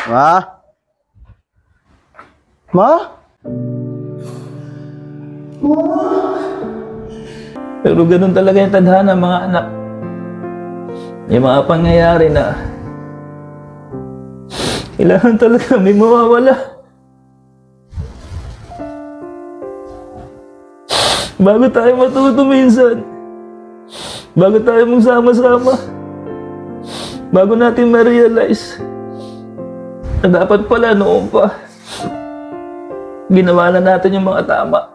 Ma? Ma? Pero ganun talaga yung tadhana, mga anak. May mga pangyayari na kailangan talaga may mawawala. Bago tayo matuto minsan, bago tayo magsama-sama, bago natin ma-realize na dapat pala noon pa, ginawa na natin yung mga tama.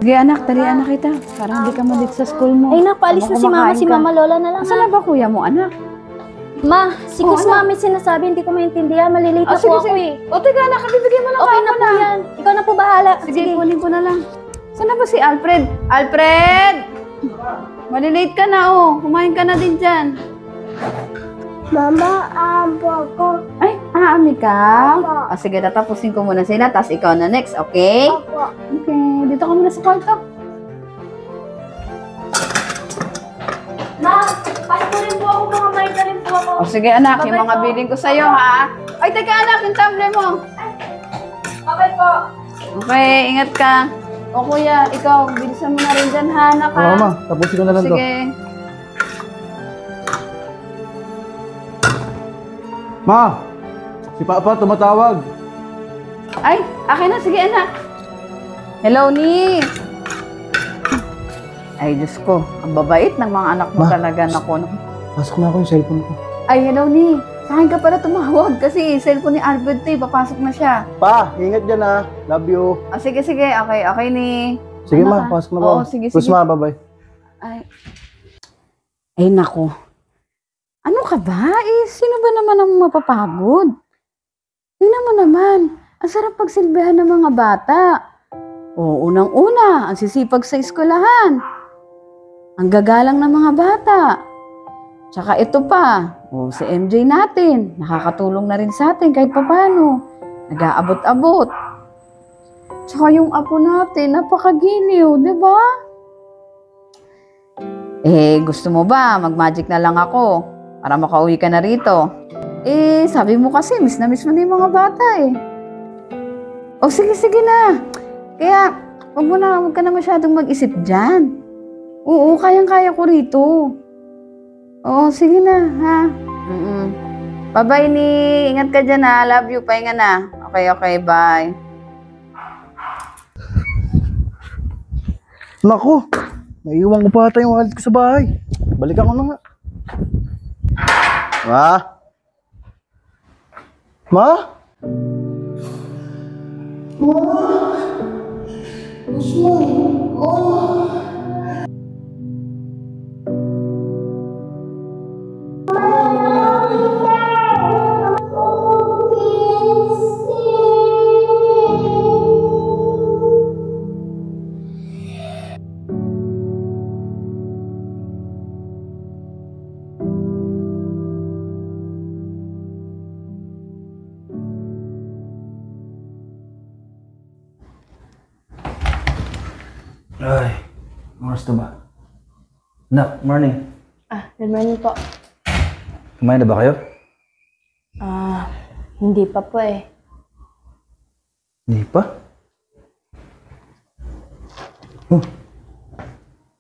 Sige anak, talian na kita. Para hindi ka malit sa school mo. Ay, napaalis na si Mama Lola na lang. Asan na ba kuya mo, anak? Ma, si Kus Mami sinasabi, hindi ko maintindihan. Malilate na po ako eh. O, teka anak, bibigyan mo lang Okay na po yan. Ikaw na po bahala. Sige, kunin ko na lang. Saan na ba si Alfred? Alfred! Malilate ka na kumain ka na din dyan. Mama, aampo ako. Ay, aami ka? O sige, tatapusin ko muna sila, tapos ikaw na next, okay? Opo. Okay, dito ka muna sa kwarto. Ma, paano po rin po ako, mga may ka rin po ako. O sige anak, yung mga billing ko sa'yo ha. Ay, teka anak, yung tablet mo. Okay po. Okay, ingat ka. O kuya, ikaw, bilisan mo na rin dyan ha, anak ha. Oo, ma. Tapusin ko na lang to. Sige. Ma! Si Papa tumatawag. Ay, akin na. Sige, anak. Hello, Ni. Ay, Diyos ko. Ang babait ng mga anak mo talaga. Naku. Pasok na ako yung cellphone ko. Ay, hello, Ni. Sa akin ka pala tumawag kasi cellphone ni Albert to. Papasok na siya. Pa, ingat dyan ha. Love you. Sige. Okay, Ni. Sige Anak, ma, pasok na ba? Oo, sige. Ma, bye-bye. Ay, naku. Ano ka ba? Sino ba naman ang mapapagod? Tingnan mo naman. Ang sarap pagsilbihan ng mga bata. O, unang-una, ang sisipag sa eskwelahan. Ang gagalang ng mga bata. Tsaka ito pa, si MJ natin. Nakakatulong na rin sa atin kahit papaano. Nag-aabot-abot. Tsaka yung apo natin, napakagiliw, di ba? Gusto mo ba? Mag-magic na lang ako para makauwi ka na rito. Sabi mo kasi, miss na yung mga bata O, sige na. Kaya, wag ka na masyadong mag-isip dyan. Oo, kayang-kaya ko rito. Oo, sige na, ha? Bye-bye, Ni. Ingat ka dyan, ha? Love you. Pahinga na. Okay, bye. Naku! Naiiwan ko pa ata yung wallet ko sa bahay. Balikan ko na nga. Ma? Ma? Ay, oras na ba? Nak, morning. Good morning po. Kumain na ba kayo? Hindi pa po eh. Hindi pa? Oh,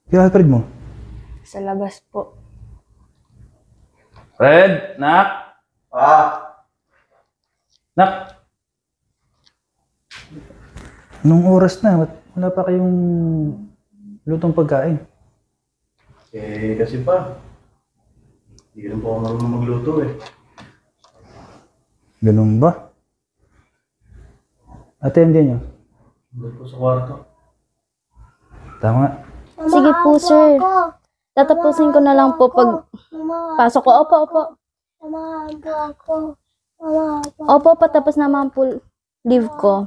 yung Alfred mo? Sa labas po. Fred, Nak? Nak? Anong oras na? Ba't wala pa kayong lutong pagkain? Kasi pa. Hindi rin po ako marunong magluto Ganun ba? Ate, hindi nyo? Doon po sa kwarto. Tama. Sige po, sir. Tatapusin ko na lang po pag pasok ko. Opo. Mama, aampo ako. Mama, aampo. Opo, patapos naman po leave ko.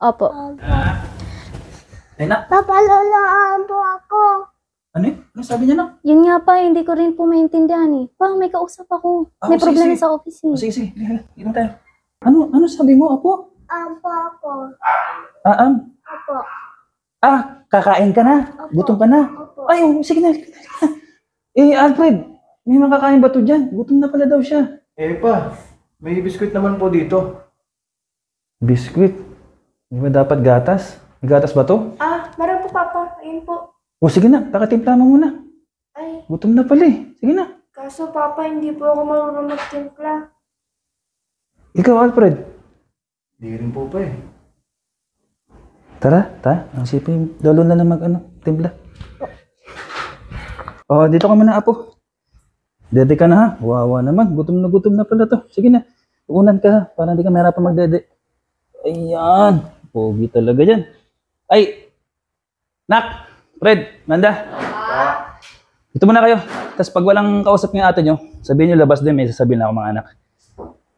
Opo. Ay, Nak? Papa, Lola, aampo ako. Ano yun? Ano sabi niya, Nak? Yun nga pa, hindi ko rin po maintindihan eh. Pa, may kausap ako. May Sige, problema sige. sa office eh. Sige. Ilan tayo? Ano sabi mo, Apo? Aampo ako. Opo. Kakain ka na? Opo. Gutom ka na? Opo. Ay, sige na. Alfred, may makakain ba to dyan? Gutom na pala daw siya. Pa, may biskuit naman po dito. Biskwit. Di ba dapat gatas? May gatas ba to? Meron po, Papa. Ayun po. O sige na, takatimpla mo muna. Ay, Gutom na pala eh. Sige na. kaso, Papa, hindi po ako marunong magtimpla. Ikaw, Alfred. Hindi rin po pa eh. Tara, ang sipin. Lolo na lang timpla. Oh, dito ka muna, Apo. Dede ka na ha. Wawa naman. Gutom na pala to. Sige na. Unan ka ha, para hindi ka mahirapan magdede. Ayan. Pogi talaga yan. Ay! Nak! Fred! Manda! Dito muna kayo. Tapos pag walang kausap ng ate nyo, sabihin nyo labas din, may sasabihin na ako mga anak.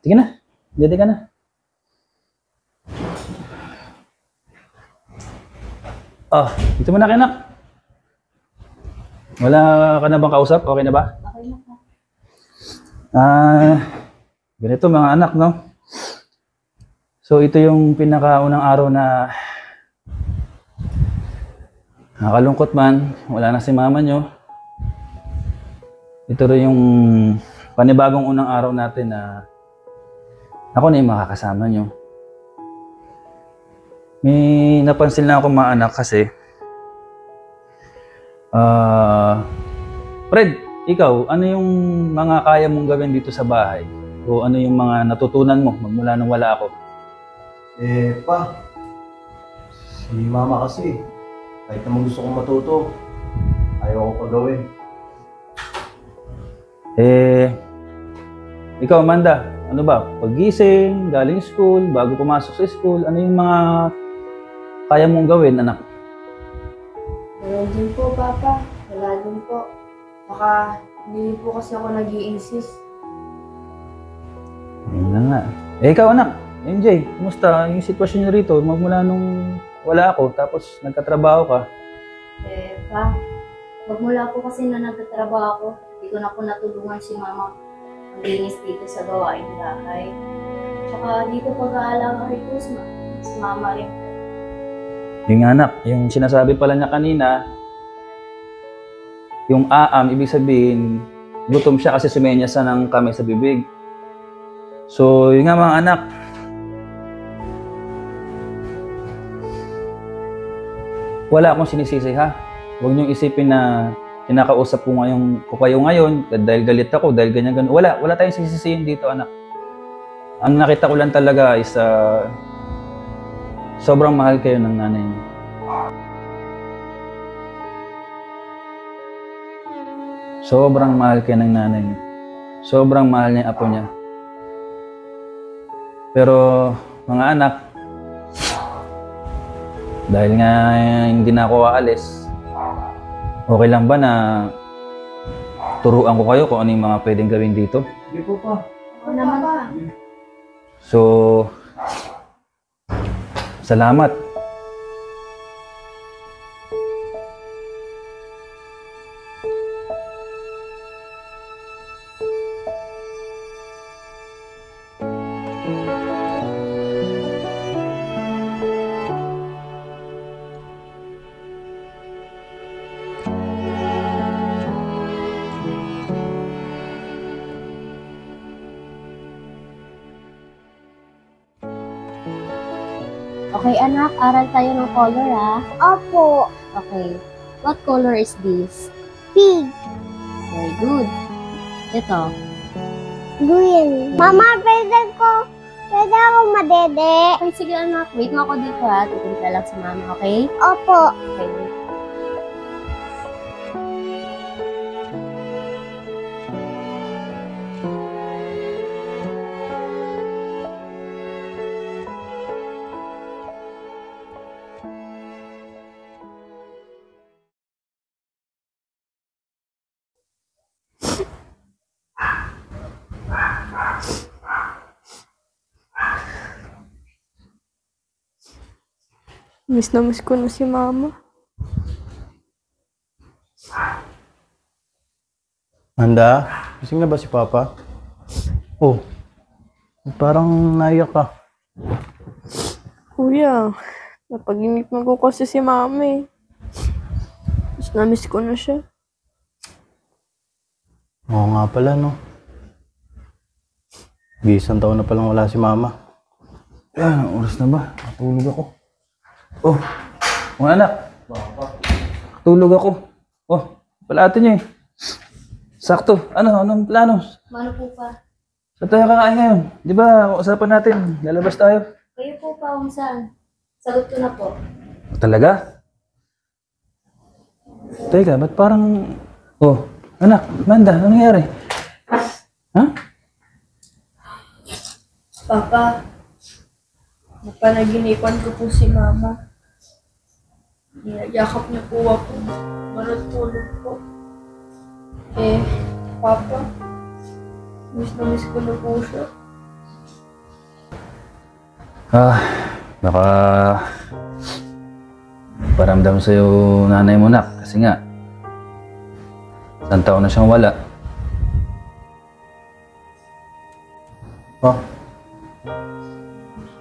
Sige na. Dede ka na. Oh, dito muna kayo, nak. Wala ka na bang kausap? Okay na ba? Okay na po. Ganito mga anak, no? So, ito yung pinakaunang araw na nakalungkot man. Wala na si mama nyo. Ito rin yung panibagong unang araw natin na ako na yung makakasama nyo. May napansin lang ako mga anak kasi Fred, ikaw, ano yung mga kaya mong gawin dito sa bahay? O ano yung mga natutunan mo magmula nung wala ako? Pa, si mama kasi, kahit naman gusto kong matuto, ayaw ko pa gawin. Ikaw, Amanda, ano ba? Paggising, galing school, bago pumasok sa school, ano yung mga kaya mong gawin, anak? Wala din po, Papa. Wala din po. Baka hindi po kasi ako nag-i-insist. Ayun na nga. Ikaw, anak, MJ, kumusta yung sitwasyon niyo rito? Magmula nung wala ako, tapos nagkatrabaho ka. Pa, magmula po kasi na nagtatrabaho ako, hindi ko na po natulungan si Mama maglinis dito sa gawain bahay. Tsaka dito pag-aalaga rin po si Mama rin po. Yung anak, yung sinasabi pala niya kanina, yung ibig sabihin, gutom siya kasi sumenyasan ng kamay sa bibig. So, yun nga mga anak. Wala akong sinisisi ha. Huwag niyong isipin na kinakausap ko kayo ngayon dahil galit ako, dahil ganyan. Wala tayong sisisihin dito, anak. Ang nakita ko lang talaga is sobrang mahal kayo ng nanay niyo. Sobrang mahal kayo ng nanay niyo. Sobrang mahal niya yung apo niya. Pero mga anak, dahil nga hindi na ako aalis, okay lang ba na turuan ko kayo kung ano yung mga pwedeng gawin dito? Hindi po pa. Oo naman, Pa. So, salamat. Okay anak, aral tayo ng color Opo. Okay. What color is this? Pig. Very good. Ito. Green. Mama, pwede ako madede. Okay, sige anak. Wait mo ako dito Titimpla lang si Mama, okay? Opo. Okay. Miss na miss ko na si Mama. Handa? Gising na ba si Papa? Oh, parang naiyak ka. Kuya, napag-inipan ko kasi si Mama eh. Miss na miss ko na siya. Oo nga pala, no? Isang taon na palang wala si Mama. Yan, oras na ba? Natulog ako. Oh, mga anak. Tulog ako. Oh, palate niyo eh. Sakto. Anong plano? Mano po pa? Saan tayo kakain ngayon? Di ba, usapan natin, lalabas tayo. Kayo po pa kung saan? Sagot ko na po. Talaga? Teka, ba't parang... Oh, anak, Manda, anong nangyari? Ha? Papa, napanaginipan ko po si Mama. Niyayakap niya po ako. Manutulog po. Papa, miss na miss ko na po siya. Baka... paramdam sa'yo nanay mo, nak. Kasi nga, isang taon na siyang wala. Pa,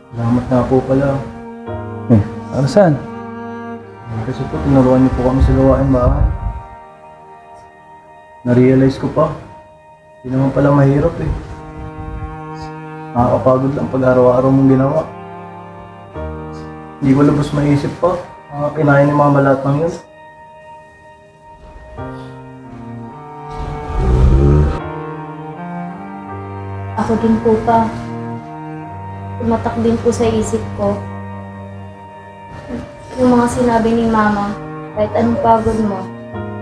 salamat na po pala. Para saan? Kasi po, tinuruan niyo po kami sa gawain bahay. Na-realize ko pa, hindi naman pala mahirap eh. Nakakapagod lang pag araw-araw mong ginawa. Hindi ko labos maisip pa. Kinain ni Mama lahat ng yun. Ako din po pa. Tumatak din po sa isip ko. Yung mga sinabi ni Mama, kahit anong pagod mo,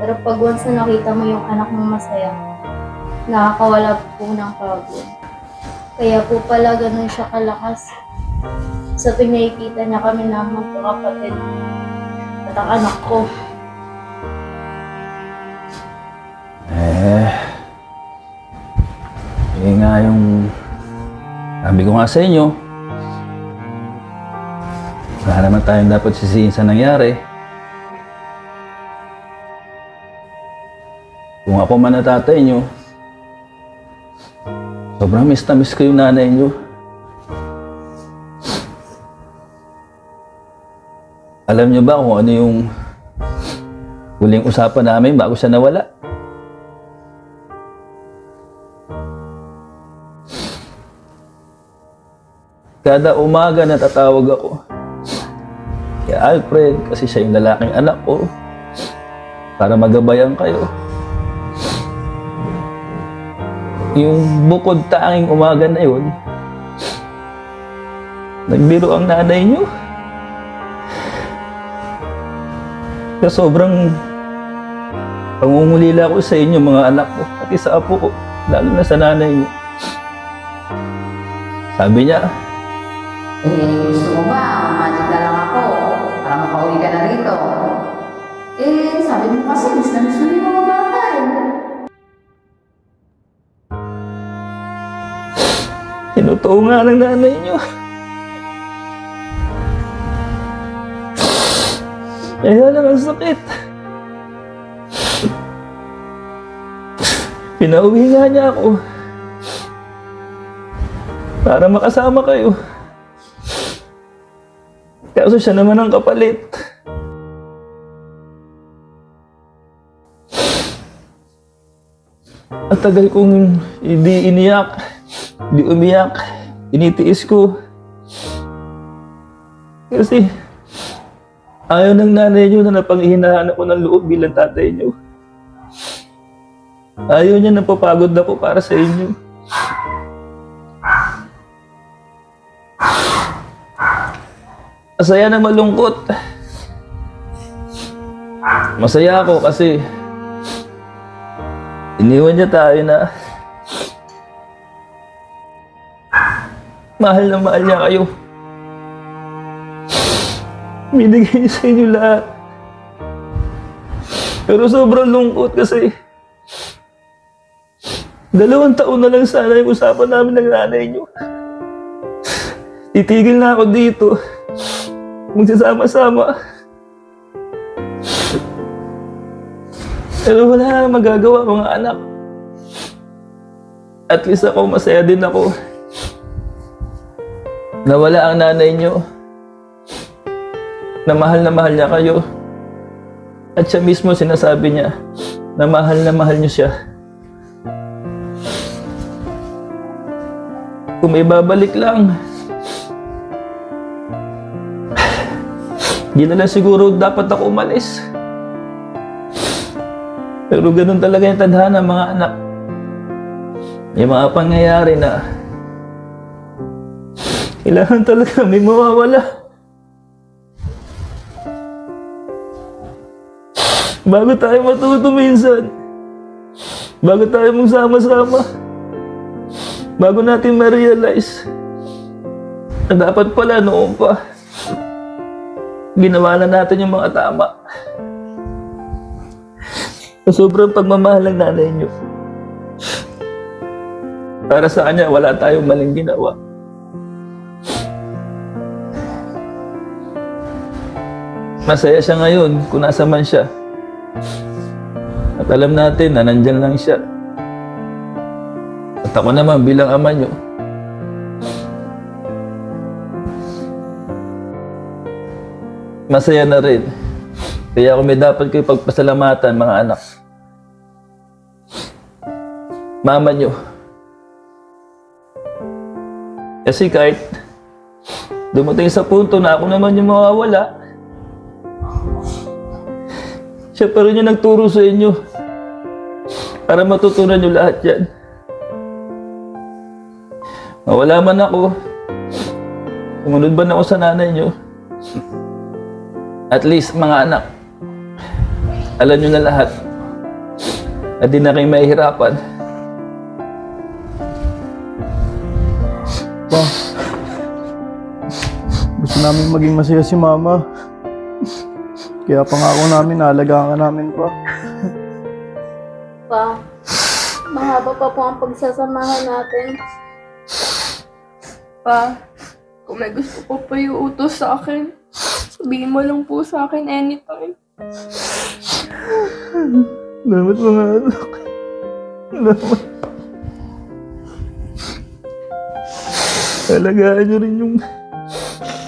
pero pag once na nakita mo yung anak mo masaya, nakakawala po ng pagod. Kaya po pala ganun siya kalakas. Sa tuwing nakikita niya kami na magkakapatid at ang anak ko. Yun nga yung sabi ko nga sa inyo, wala naman tayong dapat sisihin sa nangyari. Kung ako man na tatay nyo, sobrang miss na miss ko yung nanay nyo. Alam nyo ba kung ano yung huling usapan namin bago siya nawala? Kada umaga natatawag ako kay Alfred kasi siya yung lalaking anak ko para magabayan kayo. Yung bukod tanging umaga na yun, nagbiro ang nanay niyo. Sa sobrang pangungulila ko sa inyo mga anak ko, pati sa apo ko, lalo na sa nanay niyo. Sabi niya, gusto mo ba? Magic na lang ako para makauwi ka na rito. Sabi mo kasi, miss na miss mo yung mga bata Tinutuo nga ng nanay niyo. Kaya lang ang sakit. Pinauwi nga niya ako para makasama kayo. Kaso siya naman ang kapalit. Ang tagal kong hindi iniyak, hindi umiyak, tinitiis ko. Kasi ayaw ng nanay niyo na napanghihinaan ako ng loob bilang tatay niyo. Ayaw niya na papagod na po para sa inyo. Masaya na malungkot. Masaya ako kasi iniwan niya tayo na mahal na mahal niya kayo. Binigay niya sa inyo lahat. Pero sobrang lungkot kasi 2 taon na lang sana yung usapan namin ng nanay niyo. Titigil na ako dito. Magsasama-sama. Pero wala na magagawa mga anak. At least ako, masaya din ako. Nawala ang nanay niyo. Na mahal niya kayo. At siya mismo sinasabi niya na mahal niyo siya. Kung may babalik lang, Di na lang siguro dapat ako umalis. Pero ganun talaga yung tadhana, mga anak. May mga pangyayari na kailangan talaga may mawawala. Bago tayo matuto minsan, bago tayo magsama-sama, bago natin ma-realize na dapat pala noon pa ginawa na natin yung mga tama. Sa sobrang pagmamahal ng nanay niyo, para sa kanya wala tayong maling ginawa. Masaya siya ngayon kung nasa man siya. At alam natin na nandyan lang siya. At ako naman bilang ama niyo, masaya na rin. Kaya kung may dapat kayo pagpasalamatan, mga anak, mama niyo. Kasi kahit dumating sa punto na ako naman yung mawawala, siya pa rin yung nagturo sa inyo para matutunan nyo lahat yan. Mawala man ako, sumunod ba na ako sa nanay nyo? At least, mga anak, alam nyo na lahat at di na kayo mahihirapan. Pa, gusto namin maging masaya si Mama. Kaya pangako namin, naalagaan ka namin pa. Pa, mahaba pa po ang pagsasamahan natin. Pa, kung may gusto ko pa iutos sa akin, sabihin mo lang po sa akin anytime. Salamat mga anak. Salamat. Alagaan nyo rin yung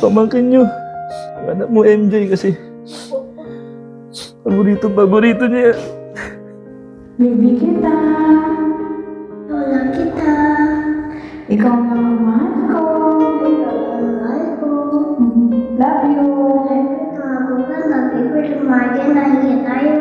pamangkin nyo. Yung anak mo MJ kasi paborito niya. Baby kita. Lola kita. Ikaw na ang mahal ko. Ikaw ang mahal ko. Love you. Ako ka, nag-iba lumayan na hingi tayo